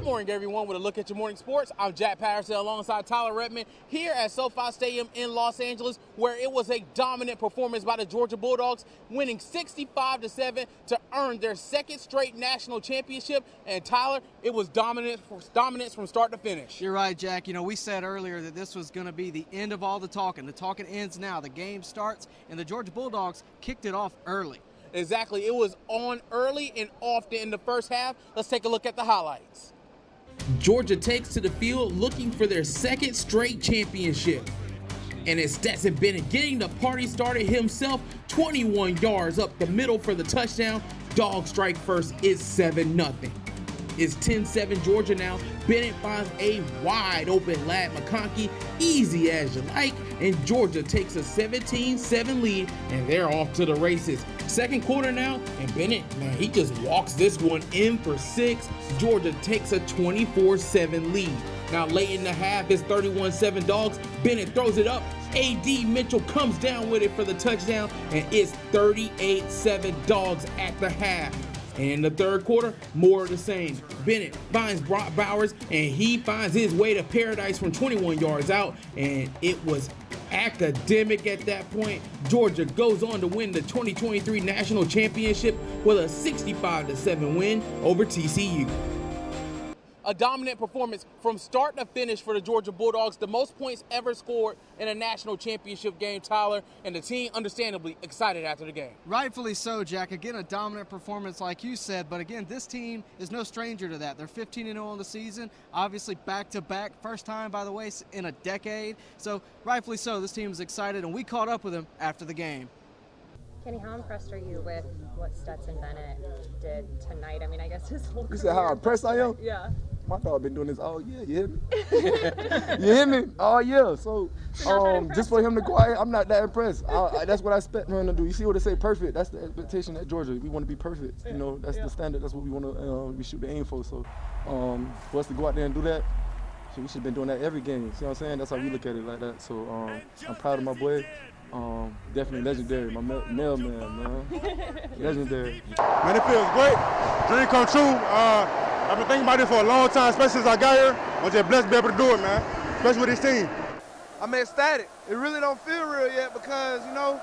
morning, everyone. With a look at your morning sports, I'm Jack Patterson alongside Tyler Redmond here at SoFi Stadium in Los Angeles, where it was a dominant performance by the Georgia Bulldogs, winning 65-7 to earn their second straight national championship. And Tyler, it was dominance from start to finish. You're right, Jack. You know, we said earlier that this was going to be the end of all the talking. The talking ends now. The game starts, and the Georgia Bulldogs kicked it off early. Exactly. It was on early and often in the first half. Let's take a look at the highlights. Georgia takes to the field looking for their second straight championship. And it's Stetson Bennett getting the party started himself, 21 yards up the middle for the touchdown. Dog strike first is 7-0. It's 10-7 Georgia now. Bennett finds a wide open Lad McConkey, easy as you like, and Georgia takes a 17-7 lead, and they're off to the races. Second quarter now, and Bennett, man, he just walks this one in for 6. Georgia takes a 24-7 lead. Now late in the half, it's 31-7 Dogs. Bennett throws it up. A.D. Mitchell comes down with it for the touchdown, and it's 38-7 Dogs at the half. And in the third quarter, more of the same. Bennett finds Brock Bowers, and he finds his way to paradise from 21 yards out, and it was academic at that point. Georgia goes on to win the 2023 National Championship with a 65-7 win over TCU. A dominant performance from start to finish for the Georgia Bulldogs, the most points ever scored in a national championship game, Tyler, and the team understandably excited after the game. Rightfully so, Jack. Again, a dominant performance like you said, but again, this team is no stranger to that. They're 15-0 on the season, obviously back-to-back, first time, by the way, in a decade. So rightfully so, this team is excited, and we caught up with them after the game. Kenny, how impressed are you with what Stetson Bennett did tonight? I mean, I guess his whole You said how impressed I am? Yeah. My dog been doing this all year, you hear me? You hear me? All year. So just for him to go out, I'm not that impressed. That's what I expect him to do. You see what they say, perfect. That's the expectation at Georgia. We want to be perfect. You know, that's the standard. That's what we want to, we shoot the aim for. So for us to go out there and do that, we should have been doing that every game. See what I'm saying? That's how we look at it like that. So I'm proud of my boy. Definitely legendary. My mailman, man. Legendary. Man, it feels great. Dream come true. I've been thinking about this for a long time, especially since I got here. I'm just blessed to be able to do it, man, especially with this team. I'm ecstatic. It really don't feel real yet because, you know,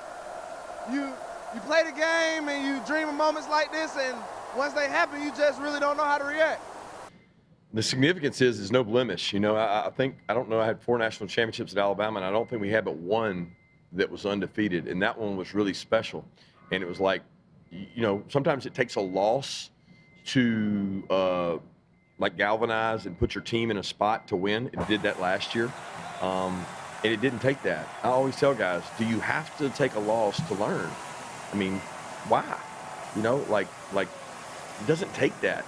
you play the game and you dream of moments like this, and once they happen, you just really don't know how to react. The significance is no blemish. You know, I don't know, I had 4 national championships at Alabama, and I don't think we had but one that was undefeated, and that one was really special. And it was like, you know, sometimes it takes a loss to like galvanize and put your team in a spot to win. It did that last year, and it didn't take that. I always tell guys, do you have to take a loss to learn? I mean, why? You know, like it doesn't take that.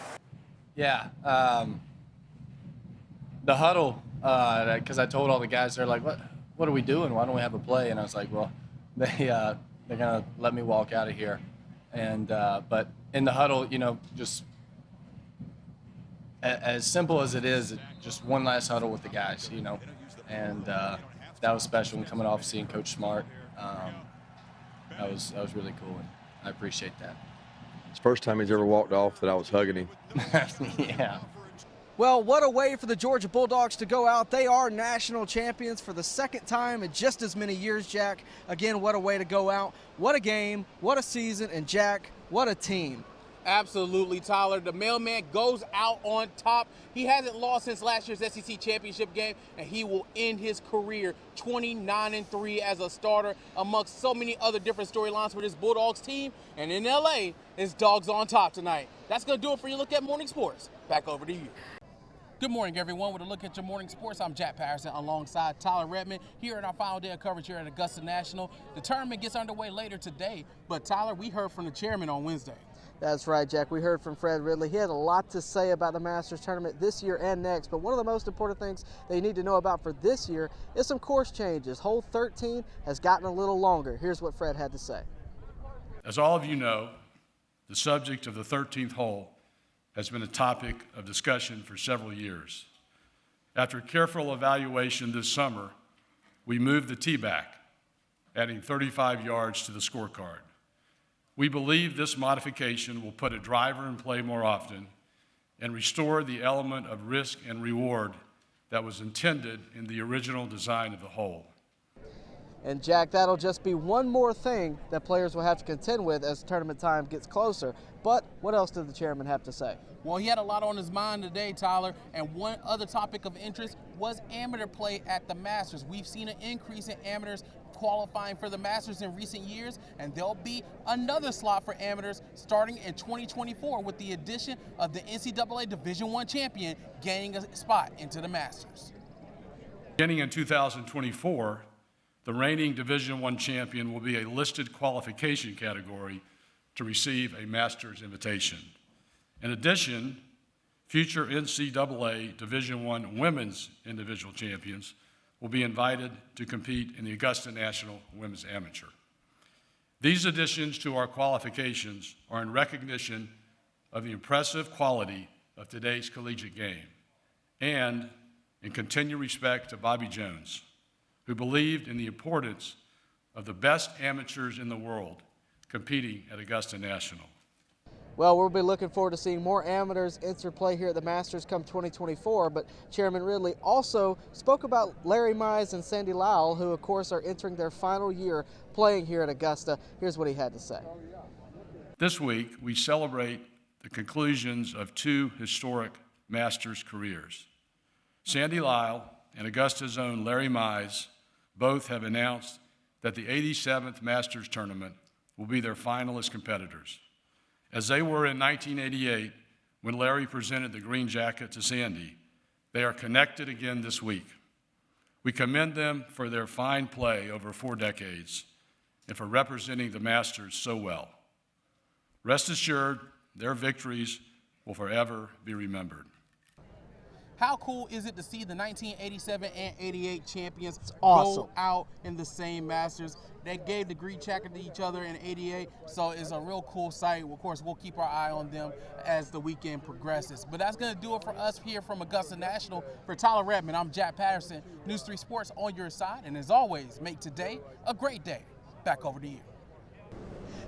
Yeah, the huddle, because I told all the guys, they're like, what are we doing? Why don't we have a play? And I was like, well, they're gonna let me walk out of here. And but in the huddle, you know, just as simple as it is, just one last huddle with the guys, you know, and that was special. And coming off seeing Coach Smart, that was really cool, and I appreciate that. It's the first time he's ever walked off that I was hugging him. Yeah. Well, what a way for the Georgia Bulldogs to go out. They are national champions for the second time in just as many years, Jack. Again, what a way to go out. What a game, what a season, and Jack, what a team. Absolutely, Tyler. The mailman goes out on top. He hasn't lost since last year's SEC championship game, and he will end his career 29-3 as a starter amongst so many other different storylines for this Bulldogs team. And in LA, it's Dogs on top tonight. That's going to do it for your look at morning sports. Back over to you. Good morning, everyone. With a look at your morning sports, I'm Jack Patterson alongside Tyler Redmond here in our final day of coverage here at Augusta National. The tournament gets underway later today, but Tyler, we heard from the chairman on Wednesday. That's right, Jack. We heard from Fred Ridley. He had a lot to say about the Masters tournament this year and next, but one of the most important things they need to know about for this year is some course changes. Hole 13 has gotten a little longer. Here's what Fred had to say. As all of you know, the subject of the 13th hole has been a topic of discussion for several years. After careful evaluation this summer, we moved the tee back, adding 35 yards to the scorecard. We believe this modification will put a driver in play more often and restore the element of risk and reward that was intended in the original design of the whole. And Jack, that'll just be one more thing that players will have to contend with as tournament time gets closer. But what else did the chairman have to say? Well, he had a lot on his mind today, Tyler, and one other topic of interest was amateur play at the Masters. We've seen an increase in amateurs qualifying for the Masters in recent years, and there'll be another slot for amateurs starting in 2024 with the addition of the NCAA Division I champion gaining a spot into the Masters. Beginning in 2024, the reigning Division I champion will be a listed qualification category to receive a Masters invitation. In addition, future NCAA Division I women's individual champions will be invited to compete in the Augusta National Women's Amateur. These additions to our qualifications are in recognition of the impressive quality of today's collegiate game and in continued respect to Bobby Jones, who believed in the importance of the best amateurs in the world competing at Augusta National. Well, we'll be looking forward to seeing more amateurs enter play here at the Masters come 2024, but Chairman Ridley also spoke about Larry Mize and Sandy Lowell, who of course are entering their final year playing here at Augusta. Here's what he had to say. This week, we celebrate the conclusions of two historic Masters careers. Sandy Lyle and Augusta's own Larry Mize both have announced that the 87th Masters Tournament will be their finalist competitors. As they were in 1988 when Larry presented the green jacket to Sandy, they are connected again this week. We commend them for their fine play over 4 decades and for representing the Masters so well. Rest assured, their victories will forever be remembered. How cool is it to see the 1987 and 88 champions awesome. go out in the same Masters? They gave the green jacket to each other in 88, so it's a real cool sight. Of course, we'll keep our eye on them as the weekend progresses. But that's going to do it for us here from Augusta National. For Tyler Redmond, I'm Jack Patterson, News 3 Sports on your side. And as always, make today a great day. Back over to you.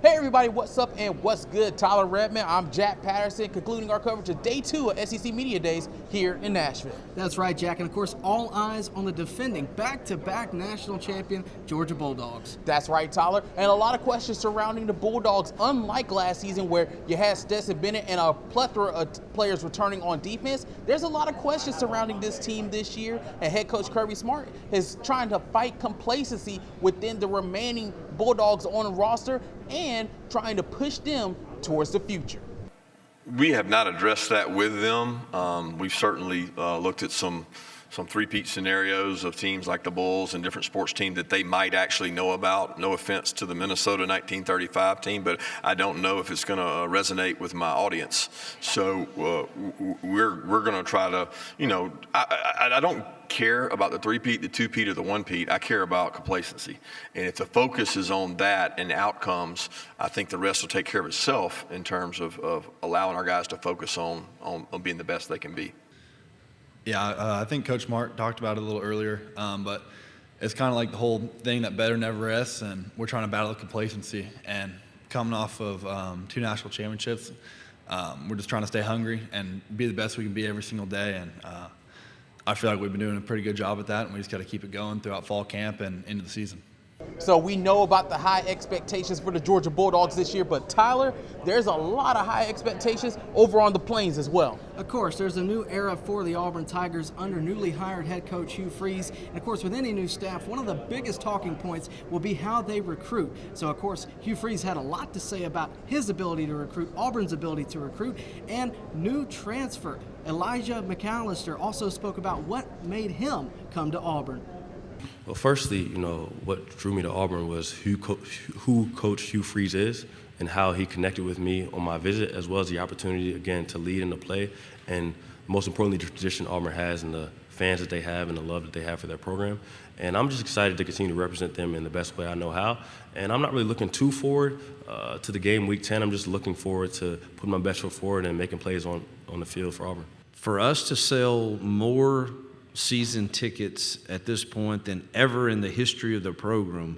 Hey everybody, what's up and what's good? Tyler Redmond, I'm Jack Patterson, concluding our coverage of Day 2 of SEC Media Days here in Nashville. That's right, Jack, and of course all eyes on the defending back-to-back national champion Georgia Bulldogs. That's right, Tyler, and a lot of questions surrounding the Bulldogs, unlike last season where you had Stetson Bennett and a plethora of players returning on defense. There's a lot of questions surrounding this team this year, and head coach Kirby Smart is trying to fight complacency within the remaining Bulldogs on the roster and trying to push them towards the future. We have not addressed that with them. We've certainly looked at some three-peat scenarios of teams like the Bulls and different sports teams that they might actually know about. No offense to the Minnesota 1935 team, but I don't know if it's going to resonate with my audience. So we're going to try to, I don't care about the three-peat, the two-peat, or the one-peat. I care about complacency. And if the focus is on that and outcomes, I think the rest will take care of itself in terms of allowing our guys to focus on being the best they can be. Yeah, I think Coach Mark talked about it a little earlier, but it's kind of like the whole thing that better never rests, and we're trying to battle complacency. And coming off of 2 national championships, we're just trying to stay hungry and be the best we can be every single day. And I feel like we've been doing a pretty good job at that, and we just got to keep it going throughout fall camp and into the season. So we know about the high expectations for the Georgia Bulldogs this year, but Tyler, there's a lot of high expectations over on the Plains as well. Of course, there's a new era for the Auburn Tigers under newly hired head coach Hugh Freeze. And of course, with any new staff, one of the biggest talking points will be how they recruit. So of course, Hugh Freeze had a lot to say about his ability to recruit, Auburn's ability to recruit, and new transfer. Elijah McAllister also spoke about what made him come to Auburn. Well, firstly, what drew me to Auburn was who Coach Hugh Freeze is and how he connected with me on my visit, as well as the opportunity, again, to lead in the play, and most importantly, the tradition Auburn has and the fans that they have and the love that they have for their program. And I'm just excited to continue to represent them in the best way I know how. And I'm not really looking too forward to the game Week 10. I'm just looking forward to putting my best foot forward and making plays on the field for Auburn. For us to sell more season tickets at this point than ever in the history of the program,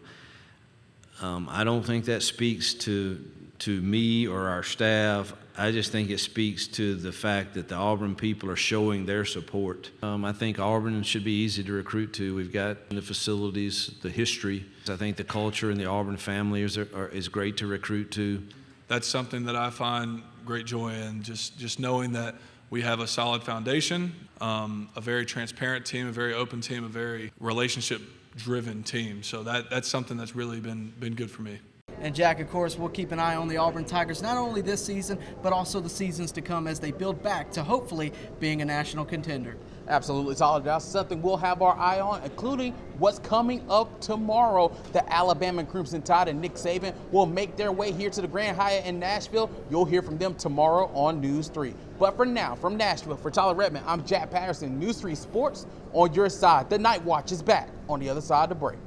I don't think that speaks to to me or our staff. I just think it speaks to the fact that the Auburn people are showing their support. I think Auburn should be easy to recruit to. We've got the facilities, the history. I think the culture in the Auburn family is great to recruit to. That's something that I find great joy in, just knowing that we have a solid foundation, a very transparent team, a very open team, a very relationship-driven team. So that's something that's really been good for me. And Jack, of course, we'll keep an eye on the Auburn Tigers, not only this season, but also the seasons to come as they build back to hopefully being a national contender. Absolutely, Tyler. That's something we'll have our eye on, including what's coming up tomorrow. The Alabama Crimson Tide and Nick Saban will make their way here to the Grand Hyatt in Nashville. You'll hear from them tomorrow on News 3. But for now, from Nashville, for Tyler Redmond, I'm Jack Patterson, News 3 Sports on your side. The Night Watch is back on the other side of the break.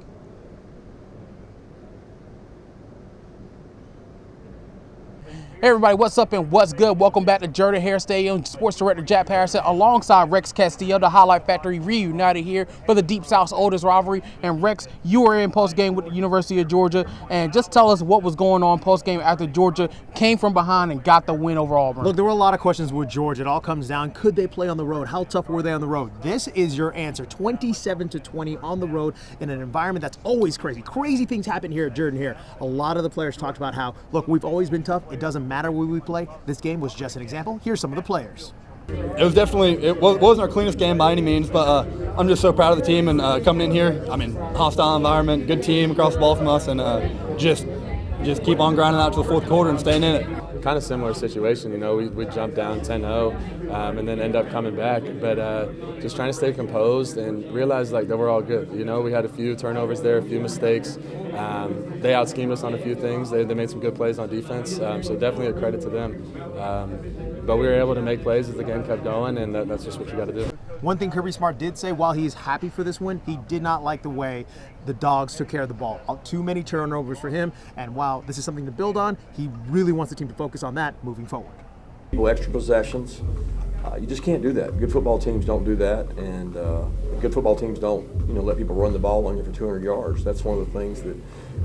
Hey everybody, what's up and what's good? Welcome back to Jordan-Hare Stadium. Sports Director Jack Patterson alongside Rex Castillo, the Highlight Factory reunited here for the Deep South's oldest rivalry. And Rex, you were in post-game with the University of Georgia, and just tell us what was going on post-game after Georgia came from behind and got the win over Auburn. Look, there were a lot of questions with Georgia. It all comes down, could they play on the road? How tough were they on the road? This is your answer, 27-20 on the road in an environment that's always crazy. Crazy things happen here at Jordan-Hare. A lot of the players talked about how, look, we've always been tough. It doesn't matter where we play. This game was just an example. Here's some of the players. It wasn't our cleanest game by any means, but I'm just so proud of the team and coming in here. I mean, hostile environment, good team across the ball from us, and just keep on grinding out to the fourth quarter and staying in it. Kind of similar situation, you know, we jumped down 10-0 and then end up coming back, but just trying to stay composed and realize like that we're all good. You know, we had a few turnovers there, a few mistakes. They out-schemed us on a few things. They made some good plays on defense, so definitely a credit to them. But we were able to make plays as the game kept going, and that's just what you got to do. One thing Kirby Smart did say, while he's happy for this win, he did not like the way the Dogs took care of the ball. Too many turnovers for him, and while this is something to build on, he really wants the team to focus on that moving forward. Extra possessions, you just can't do that. Good football teams don't do that, and good football teams don't, let people run the ball on you for 200 yards. That's one of the things that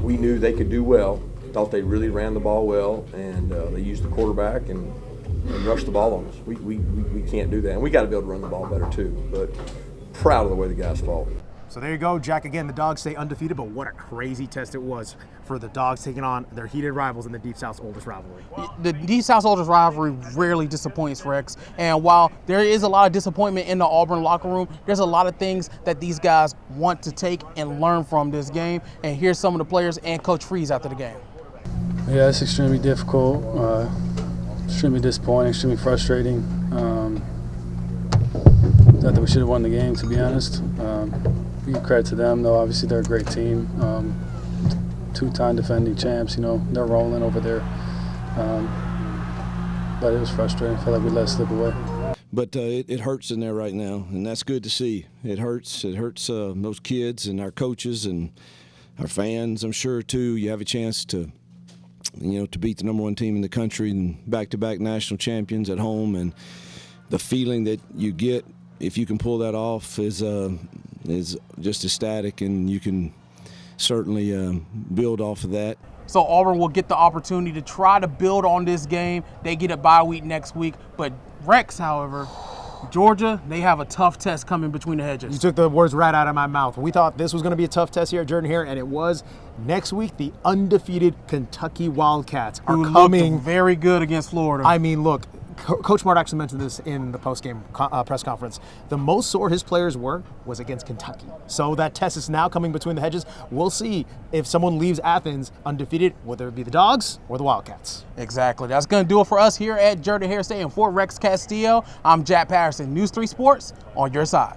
we knew they could do well. Thought they really ran the ball well, and they used the quarterback and rush the ball on us. We can't do that, and we got to be able to run the ball better too. But proud of the way the guys fought. So there you go, Jack. Again, the Dogs stay undefeated, but what a crazy test it was for the Dogs taking on their heated rivals in the Deep South's oldest rivalry. The Deep South's oldest rivalry rarely disappoints, Rex. And while there is a lot of disappointment in the Auburn locker room, there's a lot of things that these guys want to take and learn from this game. And here's some of the players and Coach Freeze after the game. Yeah, it's extremely difficult. Extremely disappointing, extremely frustrating. Not that we should have won the game, to be honest. We give credit to them, though. Obviously, they're a great team. Two-time defending champs, they're rolling over there. But it was frustrating. I felt like we let it slip away. But it hurts in there right now, and that's good to see. It hurts. It hurts those kids and our coaches and our fans, I'm sure, too. You have a chance to beat the number one team in the country and back-to-back national champions at home, and the feeling that you get if you can pull that off is just ecstatic, and you can certainly build off of that. So Auburn will get the opportunity to try to build on this game. They get a bye week next week, but Rex, however, Georgia, they have a tough test coming between the hedges. You took the words right out of my mouth. We thought this was going to be a tough test here at Jordan-Hare, and it was. Next week, the undefeated Kentucky Wildcats are coming. Looked very good against Florida. I mean, look, Coach Smart actually mentioned this in the post-game press conference. The most sore his players was against Kentucky. So that test is now coming between the hedges. We'll see if someone leaves Athens undefeated, whether it be the Dogs or the Wildcats. Exactly. That's going to do it for us here at Jordan-Hare Stadium. For Rex Castillo, I'm Jack Patterson, News 3 Sports on your side.